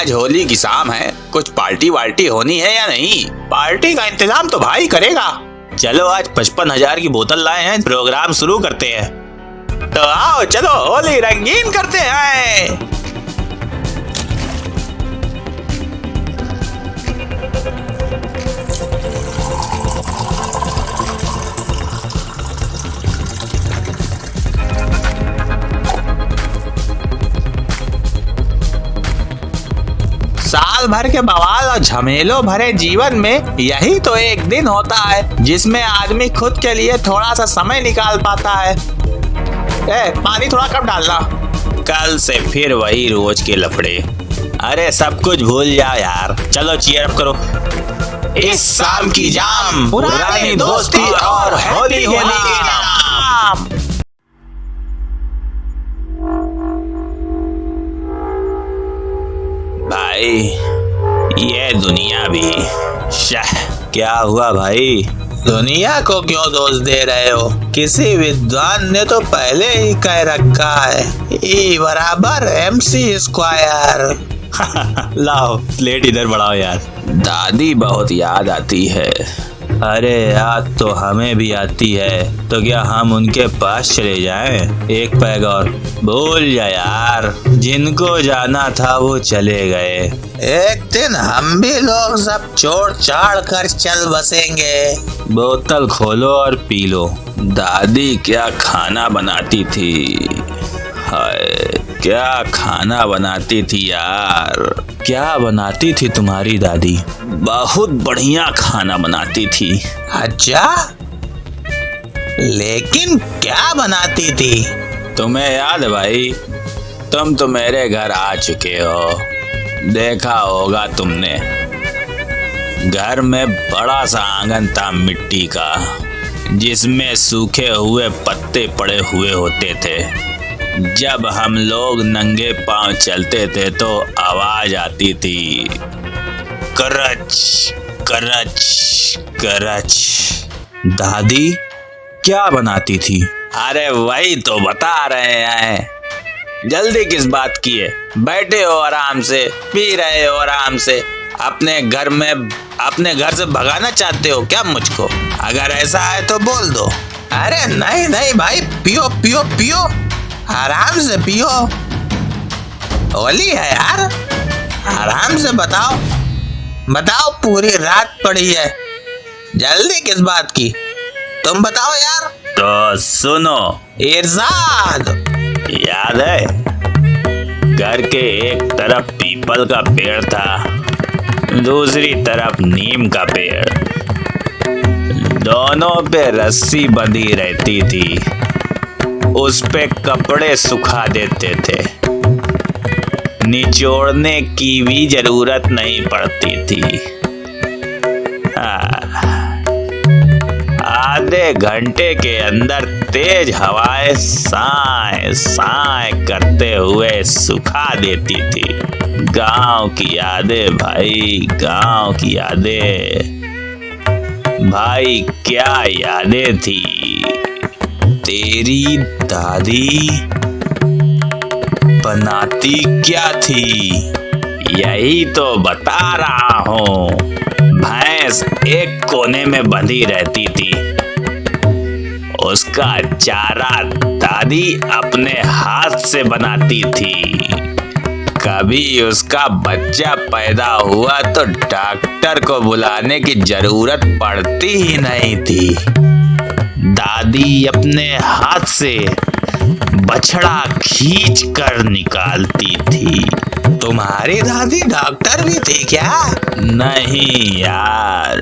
आज होली की शाम है, कुछ पार्टी वार्टी होनी है या नहीं? पार्टी का इंतजाम तो भाई करेगा। चलो आज 55,000 की बोतल लाए हैं, प्रोग्राम शुरू करते हैं। तो आओ चलो होली रंगीन करते हैं। साल भर के बवाल और झमेलों भरे जीवन में यही तो एक दिन होता है जिसमें आदमी खुद के लिए थोड़ा सा समय निकाल पाता है। पानी थोड़ा कम डालना। कल से फिर वही रोज के लफड़े। अरे सब कुछ भूल जाओ यार, चलो चीयर अप करो। इस शाम की जाम पुरानी दोस्ती और होली होली के नाम। भाई ये दुनिया भी शाह। क्या हुआ भाई? दुनिया को क्यों दोष दे रहे हो? किसी विद्वान ने तो पहले ही कह रखा है, E बराबर MC स्क्वायर। लाओ प्लेट इधर बढ़ाओ यार। दादी बहुत याद आती है। अरे याद तो हमें भी आती है, तो क्या हम उनके पास चले जाएं? एक पैग और। भूल जा यार, जिनको जाना था वो चले गए। एक दिन हम भी लोग सब छोड़ छाड़ कर चल बसेंगे। बोतल खोलो और पी लो। दादी क्या खाना बनाती थी, हाय क्या खाना बनाती थी यार। क्या बनाती थी तुम्हारी दादी? बहुत बढ़िया खाना बनाती थी। अच्छा, लेकिन क्या बनाती थी? तुम्हें याद है भाई? तुम तो मेरे घर आ चुके हो, देखा होगा तुमने। घर में बड़ा सा आंगन था मिट्टी का, जिसमें सूखे हुए पत्ते पड़े हुए होते थे। जब हम लोग नंगे पांव चलते थे तो आवाज आती थी, करच करच करच। दादी क्या बनाती थी? अरे वही तो बता रहे हैं। जल्दी किस बात की है? बैठे हो आराम से, पी रहे हो आराम से। अपने घर से भगाना चाहते हो क्या मुझको? अगर ऐसा है तो बोल दो। अरे नहीं नहीं भाई, पियो पियो पियो, आराम से पियो। होली है यार, आराम से बताओ बताओ। पूरी रात पड़ी है, जल्दी किस बात की? तुम बताओ यार। तो सुनो इरशाद। याद है, घर के एक तरफ पीपल का पेड़ था, दूसरी तरफ नीम का पेड़। दोनों पे रस्सी बंधी रहती थी, उस पे कपड़े सुखा देते थे, निचोड़ने की भी जरूरत नहीं पड़ती थी। आधे घंटे के अंदर तेज हवाएं साए साए करते हुए सुखा देती थी। गांव की यादें भाई, गांव की यादें। भाई क्या यादें थी। तेरी दादी बनाती क्या थी? यही तो बता रहा हूँ। भैंस एक कोने में बंधी रहती थी, उसका चारा दादी अपने हाथ से बनाती थी। कभी उसका बच्चा पैदा हुआ तो डॉक्टर को बुलाने की जरूरत पड़ती ही नहीं थी। दादी अपने हाथ से बछड़ा खींच कर निकालती थी। तुम्हारी दादी डॉक्टर भी थी क्या? नहीं यार,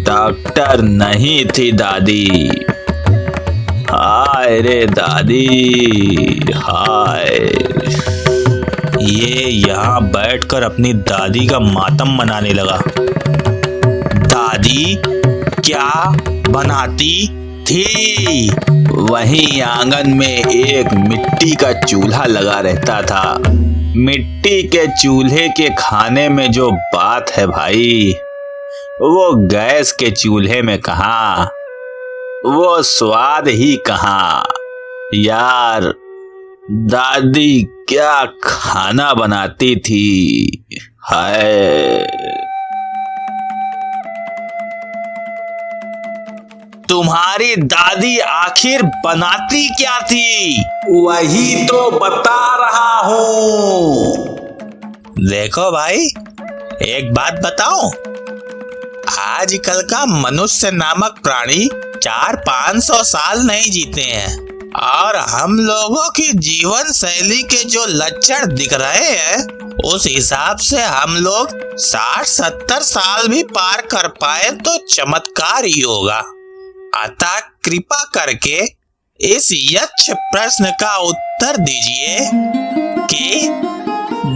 डॉक्टर नहीं थी दादी। हाय रे दादी हाय। ये यहाँ बैठकर अपनी दादी का मातम मनाने लगा। दादी क्या बनाती थी? वहीं आंगन में एक मिट्टी का चूल्हा लगा रहता था। मिट्टी के चूल्हे के खाने में जो बात है भाई, वो गैस के चूल्हे में कहाँ, वो स्वाद ही कहाँ। यार दादी क्या खाना बनाती थी, हाय। तुम्हारी दादी आखिर बनाती क्या थी? वही तो बता रहा हूँ। देखो भाई, एक बात बताओ, आजकल का मनुष्य नामक प्राणी 400-500 साल नहीं जीते हैं, और हम लोगों की जीवन शैली के जो लक्षण दिख रहे हैं उस हिसाब से हम लोग 60-70 साल भी पार कर पाए तो चमत्कार ही होगा। अतः कृपा करके इस यक्ष प्रश्न का उत्तर दीजिए कि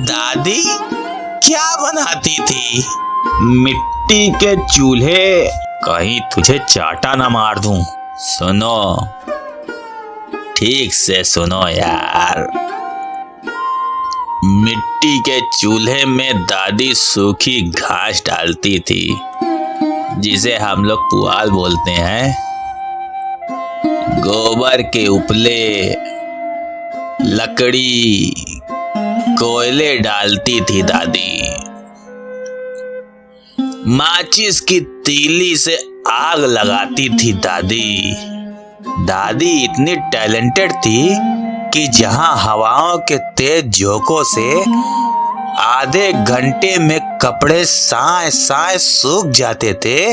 दादी क्या बनाती थी? मिट्टी के चूल्हे। कहीं तुझे चाटा ना मार दूं। सुनो, ठीक से सुनो यार। मिट्टी के चूल्हे में दादी सूखी घास डालती थी, जिसे हम लोग पुआल बोलते हैं। गोबर के उपले, लकड़ी, कोयले डालती थी दादी। माचिस की तीली से आग लगाती थी दादी। दादी इतनी टैलेंटेड थी कि जहां हवाओं के तेज झोंकों से आधे घंटे में कपड़े साए साए सूख जाते थे,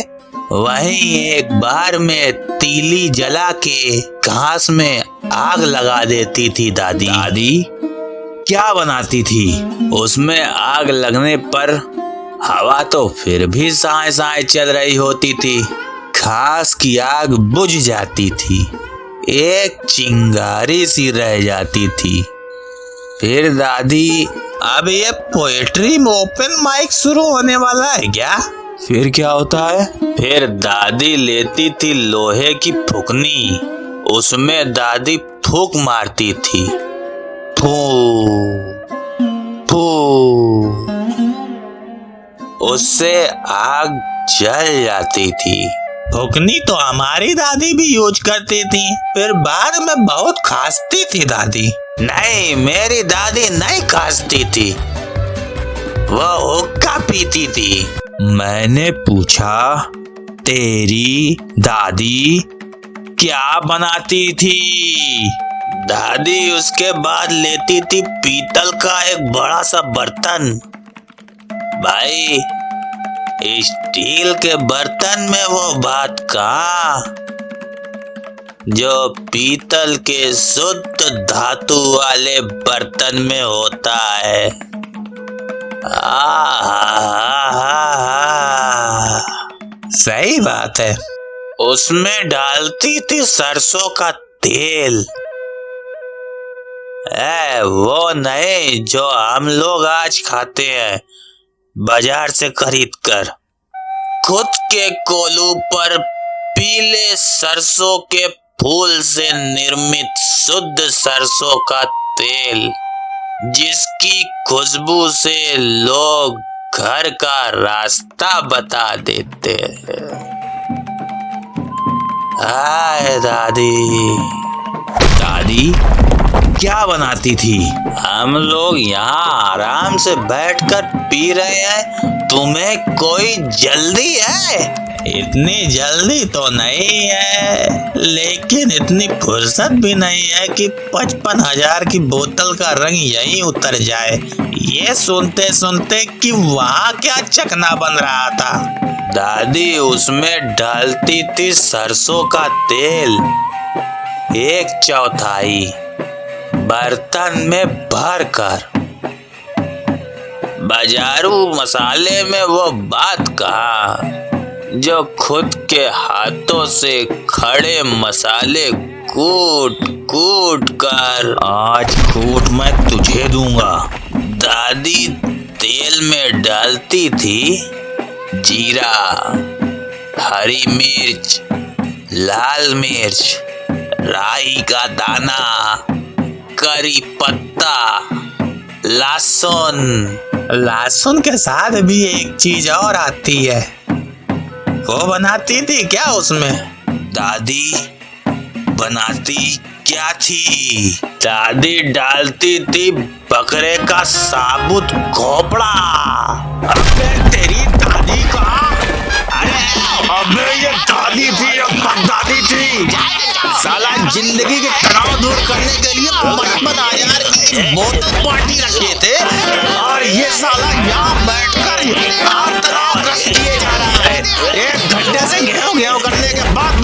वहीं एक बार में तीली जला के घास में आग लगा देती थी दादी। दादी क्या बनाती थी? उसमें आग लगने पर हवा तो फिर भी साए साए चल रही होती थी, घास की आग बुझ जाती थी, एक चिंगारी सी रह जाती थी। फिर दादी, अब ये पोएट्री में ओपन माइक शुरू होने वाला है क्या? फिर क्या होता है? फिर दादी लेती थी लोहे की फूकनी, उसमें दादी फूक मारती थी, फू फू, उससे आग जल जाती थी। फूकनी तो हमारी दादी भी यूज करती थी, फिर बाद में बहुत खांसती थी दादी। नहीं, मेरी दादी नहीं खांसती थी, वो हुक्का पीती थी। मैंने पूछा, तेरी दादी क्या बनाती थी? दादी उसके बाद लेती थी पीतल का एक बड़ा सा बर्तन। भाई, स्टील के बर्तन में वो बात कहाँ जो पीतल के शुद्ध धातु वाले बर्तन में होता है। सही बात है। उसमें डालती थी सरसों का तेल, वो नहीं जो हम लोग आज खाते हैं बाजार से खरीद कर। खुद के कोलू पर पीले सरसों के फूल से निर्मित शुद्ध सरसों का तेल, जिसकी खुशबू से लोग घर का रास्ता बता देते हैं। हाय दादी। दादी क्या बनाती थी? हम लोग यहाँ आराम से बैठकर पी रहे हैं, तुम्हें कोई जल्दी है? इतनी जल्दी तो नहीं है, लेकिन इतनी फुर्सत भी नहीं है कि 55,000 की बोतल का रंग यहीं उतर जाए, ये सुनते सुनते कि वहाँ क्या चखना बन रहा था। दादी उसमें डालती थी सरसों का तेल, 1/4 बर्तन में भर कर। बाजारू मसाले में वो बात कहा जो खुद के हाथों से खड़े मसाले कूट कूट कर आज कूट मैं तुझे दूंगा। दादी तेल में डालती थी जीरा, हरी मिर्च, लाल मिर्च, राई का दाना, करी पत्ता, लहसुन। लहसुन के साथ भी एक चीज और आती है, वो बनाती थी क्या उसमें? दादी बनाती क्या थी? दादी डालती थी बकरे का साबुत खोपड़ा। अबे तेरी दादी का। अबे ये दादी थी या परदादी थी? साला जिंदगी के तनाव दूर करने के लिए 55,000 की बोतल पार्टी रखे थे और ये साला यहाँ बैठकर तनाव ग्रस्त किए जा रहा है। 1 घंटे से घेव घेव करने के बाद